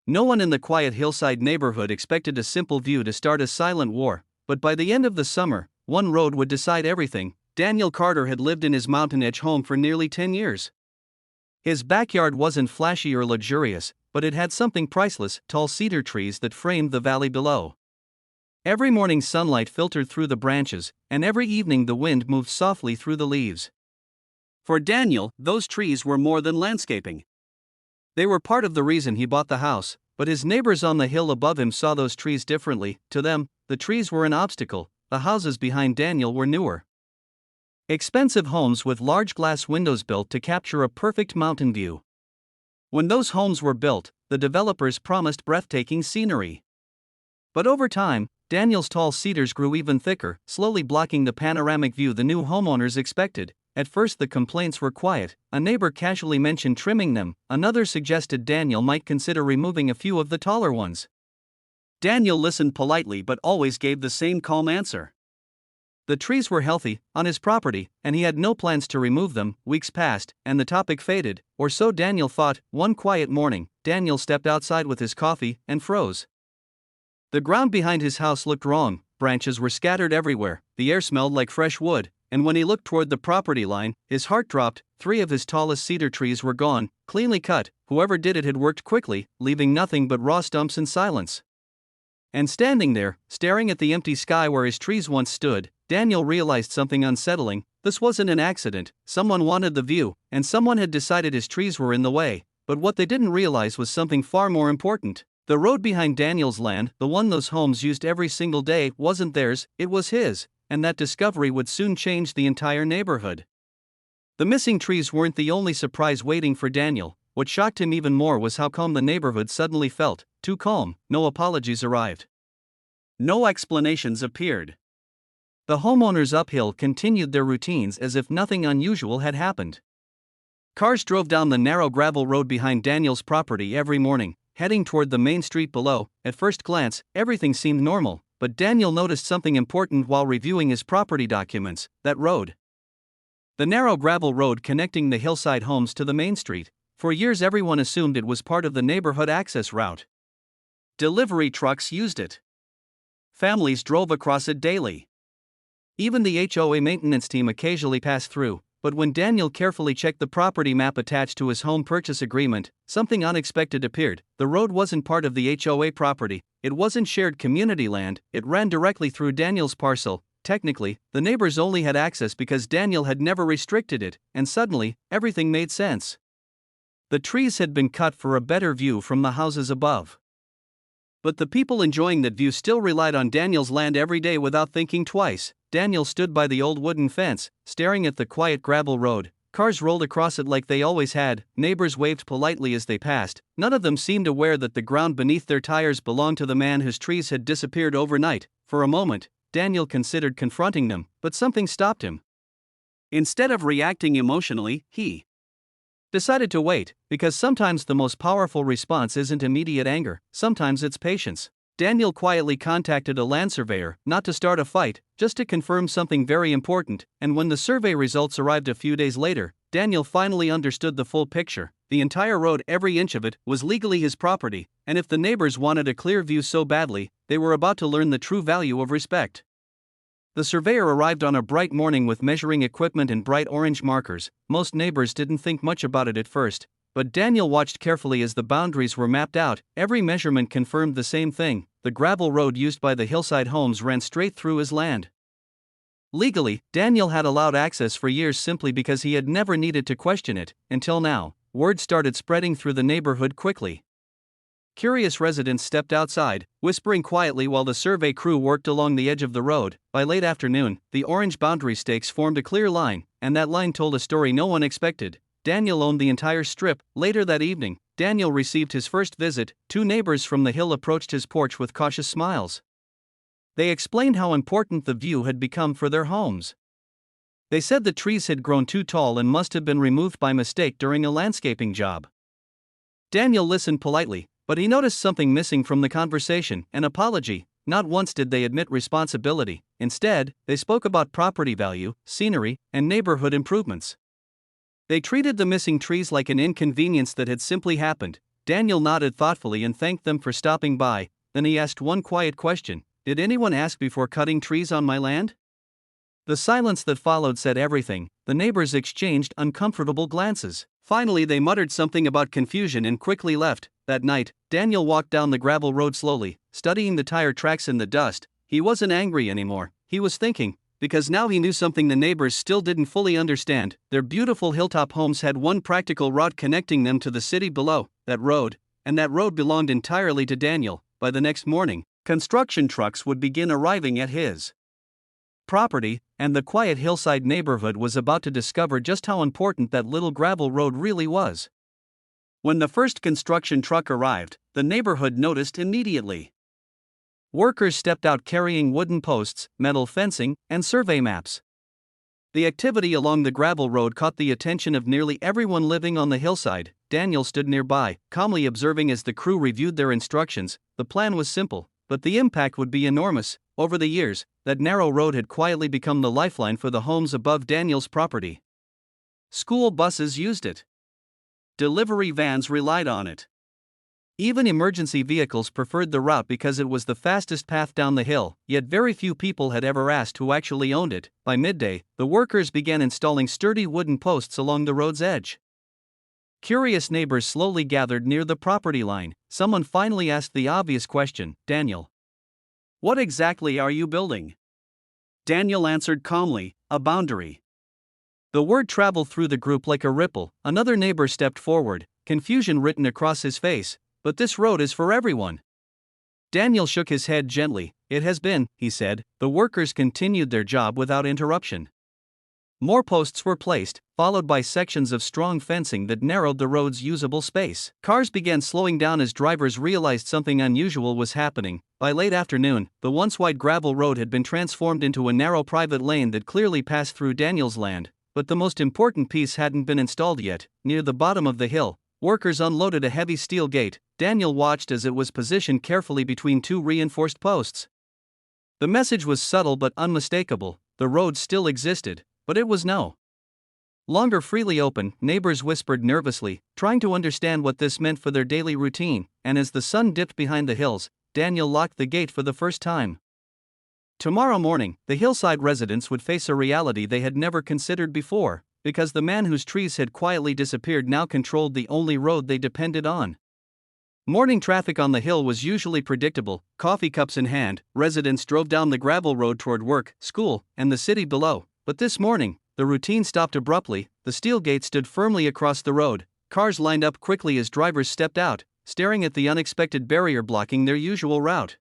No one in the quiet hillside neighborhood expected a simple view to start a silent war, but by the end of the summer, one road would decide everything. Daniel Carter had lived in his mountain edge home for nearly 10 years. His backyard wasn't flashy or luxurious, but it had something priceless: tall cedar trees that framed the valley below. Every morning sunlight filtered through the branches, and every evening the wind moved softly through the leaves. For Daniel, those trees were more than landscaping. They were part of the reason he bought the house, but his neighbors on the hill above him saw those trees differently. To them, the trees were an obstacle. The houses behind Daniel were newer, expensive homes with large glass windows built to capture a perfect mountain view. When those homes were built, the developers promised breathtaking scenery. But over time, Daniel's tall cedars grew even thicker, slowly blocking the panoramic view the new homeowners expected. At first the complaints were quiet. A neighbor casually mentioned trimming them, another suggested Daniel might consider removing a few of the taller ones. Daniel listened politely but always gave the same calm answer. The trees were healthy, on his property, and he had no plans to remove them. Weeks passed, and the topic faded, or so Daniel thought. One quiet morning, Daniel stepped outside with his coffee and froze. The ground behind his house looked wrong. Branches were scattered everywhere, the air smelled like fresh wood, and when he looked toward the property line, his heart dropped. 3 of his tallest cedar trees were gone, cleanly cut. Whoever did it had worked quickly, leaving nothing but raw stumps and silence. And standing there, staring at the empty sky where his trees once stood, Daniel realized something unsettling. This wasn't an accident. Someone wanted the view, and someone had decided his trees were in the way. But what they didn't realize was something far more important. The road behind Daniel's land, the one those homes used every single day, wasn't theirs, it was his, and that discovery would soon change the entire neighborhood. The missing trees weren't the only surprise waiting for Daniel. What shocked him even more was how calm the neighborhood suddenly felt. Too calm. No apologies arrived. No explanations appeared. The homeowners uphill continued their routines as if nothing unusual had happened. Cars drove down the narrow gravel road behind Daniel's property every morning, heading toward the main street below. At first glance, everything seemed normal, but Daniel noticed something important while reviewing his property documents: that road. The narrow gravel road connecting the hillside homes to the main street. For years everyone assumed it was part of the neighborhood access route. Delivery trucks used it. Families drove across it daily. Even the HOA maintenance team occasionally passed through, but when Daniel carefully checked the property map attached to his home purchase agreement, something unexpected appeared. The road wasn't part of the HOA property, it wasn't shared community land, it ran directly through Daniel's parcel. Technically, the neighbors only had access because Daniel had never restricted it, and suddenly, everything made sense. The trees had been cut for a better view from the houses above. But the people enjoying that view still relied on Daniel's land every day without thinking twice. Daniel stood by the old wooden fence, staring at the quiet gravel road. Cars rolled across it like they always had, neighbors waved politely as they passed. None of them seemed aware that the ground beneath their tires belonged to the man whose trees had disappeared overnight. For a moment, Daniel considered confronting them, but something stopped him. Instead of reacting emotionally, he decided to wait, because sometimes the most powerful response isn't immediate anger, sometimes it's patience. Daniel quietly contacted a land surveyor, not to start a fight, just to confirm something very important, and when the survey results arrived a few days later, Daniel finally understood the full picture. The entire road, every inch of it, was legally his property, and if the neighbors wanted a clear view so badly, they were about to learn the true value of respect. The surveyor arrived on a bright morning with measuring equipment and bright orange markers. Most neighbors didn't think much about it at first, but Daniel watched carefully as the boundaries were mapped out. Every measurement confirmed the same thing: the gravel road used by the hillside homes ran straight through his land. Legally, Daniel had allowed access for years simply because he had never needed to question it, until now. Word started spreading through the neighborhood quickly. Curious residents stepped outside, whispering quietly while the survey crew worked along the edge of the road. By late afternoon, the orange boundary stakes formed a clear line, and that line told a story no one expected. Daniel owned the entire strip. Later that evening, Daniel received his first visit. 2 neighbors from the hill approached his porch with cautious smiles. They explained how important the view had become for their homes. They said the trees had grown too tall and must have been removed by mistake during a landscaping job. Daniel listened politely, but he noticed something missing from the conversation: an apology. Not once did they admit responsibility. Instead, they spoke about property value, scenery, and neighborhood improvements. They treated the missing trees like an inconvenience that had simply happened. Daniel nodded thoughtfully and thanked them for stopping by. Then he asked one quiet question: "Did anyone ask before cutting trees on my land?" The silence that followed said everything. The neighbors exchanged uncomfortable glances. Finally, they muttered something about confusion and quickly left. That night, Daniel walked down the gravel road slowly, studying the tire tracks in the dust. He wasn't angry anymore. He was thinking, because now he knew something the neighbors still didn't fully understand. Their beautiful hilltop homes had one practical route connecting them to the city below, that road, and that road belonged entirely to Daniel. By the next morning, construction trucks would begin arriving at his property, and the quiet hillside neighborhood was about to discover just how important that little gravel road really was. When the first construction truck arrived, the neighborhood noticed immediately. Workers stepped out carrying wooden posts, metal fencing, and survey maps. The activity along the gravel road caught the attention of nearly everyone living on the hillside. Daniel stood nearby, calmly observing as the crew reviewed their instructions. The plan was simple, but the impact would be enormous. Over the years, that narrow road had quietly become the lifeline for the homes above Daniel's property. School buses used it. Delivery vans relied on it. Even emergency vehicles preferred the route because it was the fastest path down the hill, yet very few people had ever asked who actually owned it. By midday, the workers began installing sturdy wooden posts along the road's edge. Curious neighbors slowly gathered near the property line. Someone finally asked the obvious question: "Daniel, what exactly are you building?" Daniel answered calmly: "A boundary." The word traveled through the group like a ripple. Another neighbor stepped forward, confusion written across his face. "But this road is for everyone." Daniel shook his head gently. "It has been," he said. The workers continued their job without interruption. More posts were placed, followed by sections of strong fencing that narrowed the road's usable space. Cars began slowing down as drivers realized something unusual was happening. By late afternoon, the once wide gravel road had been transformed into a narrow private lane that clearly passed through Daniel's land. But the most important piece hadn't been installed yet. Near the bottom of the hill, workers unloaded a heavy steel gate. Daniel watched as it was positioned carefully between two reinforced posts. The message was subtle but unmistakable: the road still existed, but it was no longer freely open. Neighbors whispered nervously, trying to understand what this meant for their daily routine, and as the sun dipped behind the hills, Daniel locked the gate for the first time. Tomorrow morning, the hillside residents would face a reality they had never considered before, because the man whose trees had quietly disappeared now controlled the only road they depended on. Morning traffic on the hill was usually predictable. Coffee cups in hand, residents drove down the gravel road toward work, school, and the city below. But this morning, the routine stopped abruptly. The steel gate stood firmly across the road. Cars lined up quickly as drivers stepped out, staring at the unexpected barrier blocking their usual route.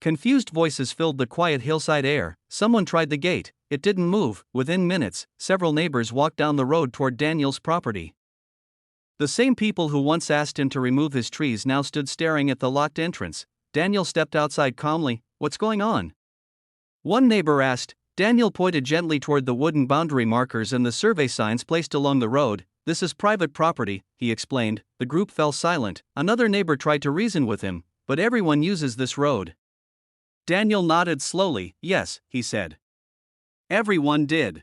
Confused voices filled the quiet hillside air. Someone tried the gate. It didn't move. Within minutes, several neighbors walked down the road toward Daniel's property. The same people who once asked him to remove his trees now stood staring at the locked entrance. Daniel stepped outside calmly. "What's going on?" one neighbor asked. Daniel pointed gently toward the wooden boundary markers and the survey signs placed along the road. "This is private property," he explained. The group fell silent. Another neighbor tried to reason with him. "But everyone uses this road." Daniel nodded slowly. "Yes," he said. Everyone did.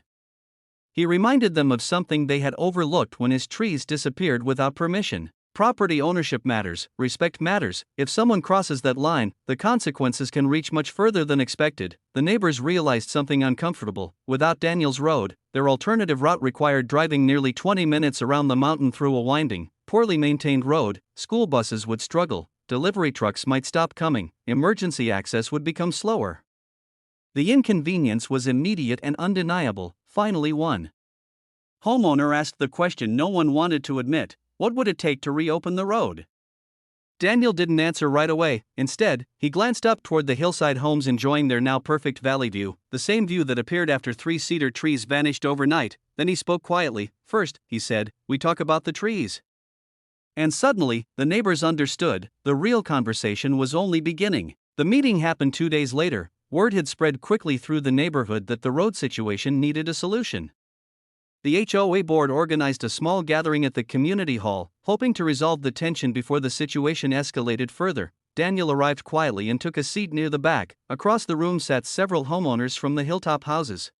He reminded them of something they had overlooked when his trees disappeared without permission. Property ownership matters, respect matters. If someone crosses that line, the consequences can reach much further than expected. The neighbors realized something uncomfortable. Without Daniel's road, their alternative route required driving nearly 20 minutes around the mountain through a winding, poorly maintained road. School buses would struggle, delivery trucks might stop coming, emergency access would become slower. The inconvenience was immediate and undeniable. Finally, one homeowner asked the question no one wanted to admit: what would it take to reopen the road? Daniel didn't answer right away. Instead, he glanced up toward the hillside homes enjoying their now perfect valley view, the same view that appeared after 3 cedar trees vanished overnight. Then he spoke quietly. "First," he said, "we talk about the trees." And suddenly, the neighbors understood. The real conversation was only beginning. The meeting happened 2 days later. Word had spread quickly through the neighborhood that the road situation needed a solution. The HOA board organized a small gathering at the community hall, hoping to resolve the tension before the situation escalated further. Daniel arrived quietly and took a seat near the back. Across the room sat several homeowners from the hilltop houses.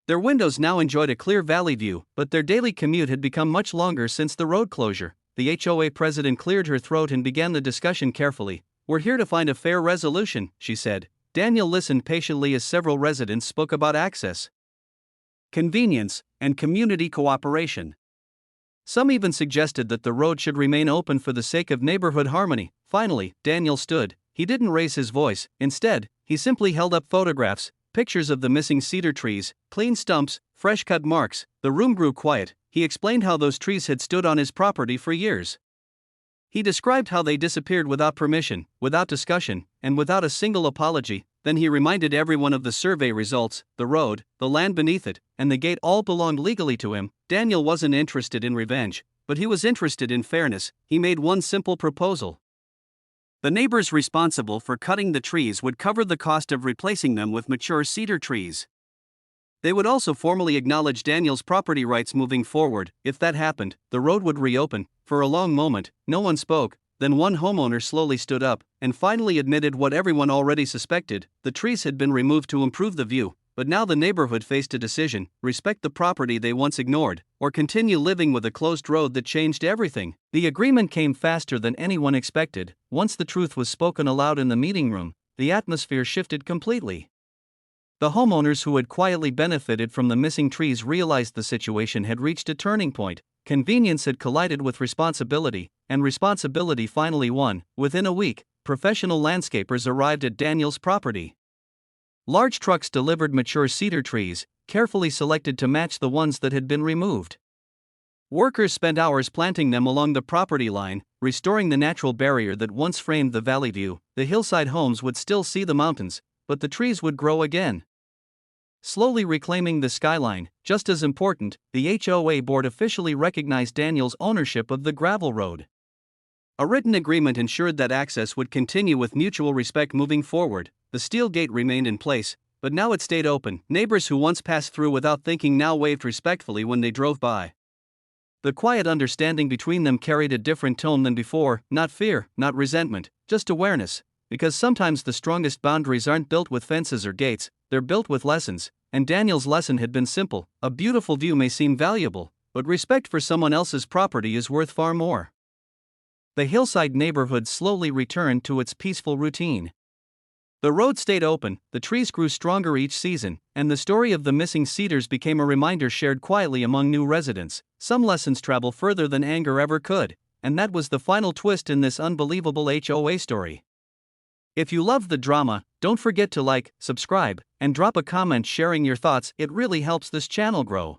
Their windows now enjoyed a clear valley view, but their daily commute had become much longer since the road closure. the HOA president cleared her throat and began the discussion carefully. "We're here to find a fair resolution," she said. Daniel listened patiently as several residents spoke about access, convenience, and community cooperation. Some even suggested that the road should remain open for the sake of neighborhood harmony. Finally, Daniel stood. He didn't raise his voice. Instead, he simply held up photographs, pictures of the missing cedar trees, clean stumps, fresh cut marks. The room grew quiet. He explained how those trees had stood on his property for years. He described how they disappeared without permission, without discussion, and without a single apology. Then he reminded everyone of the survey results. The road, the land beneath it, and the gate all belonged legally to him. Daniel wasn't interested in revenge, but he was interested in fairness. He made one simple proposal. The neighbors responsible for cutting the trees would cover the cost of replacing them with mature cedar trees. They would also formally acknowledge Daniel's property rights moving forward. If that happened, the road would reopen. For a long moment, no one spoke. Then one homeowner slowly stood up and finally admitted what everyone already suspected: the trees had been removed to improve the view. But now the neighborhood faced a decision: respect the property they once ignored, or continue living with a closed road that changed everything. The agreement came faster than anyone expected. Once the truth was spoken aloud in the meeting room, the atmosphere shifted completely. The homeowners who had quietly benefited from the missing trees realized the situation had reached a turning point. Convenience had collided with responsibility, and responsibility finally won. Within a week, professional landscapers arrived at Daniel's property. Large trucks delivered mature cedar trees, carefully selected to match the ones that had been removed. Workers spent hours planting them along the property line, restoring the natural barrier that once framed the valley view. The hillside homes would still see the mountains, but the trees would grow again, slowly reclaiming the skyline. Just as important, the HOA board officially recognized Daniel's ownership of the gravel road. A written agreement ensured that access would continue with mutual respect moving forward. The steel gate remained in place, but now it stayed open. Neighbors who once passed through without thinking now waved respectfully when they drove by. The quiet understanding between them carried a different tone than before: not fear, not resentment, just awareness. Because sometimes the strongest boundaries aren't built with fences or gates, they're built with lessons. And Daniel's lesson had been simple: a beautiful view may seem valuable, but respect for someone else's property is worth far more. The hillside neighborhood slowly returned to its peaceful routine. The road stayed open, the trees grew stronger each season, and the story of the missing cedars became a reminder shared quietly among new residents. Some lessons travel further than anger ever could, and that was the final twist in this unbelievable HOA story. If you loved the drama, don't forget to like, subscribe, and drop a comment sharing your thoughts. It really helps this channel grow.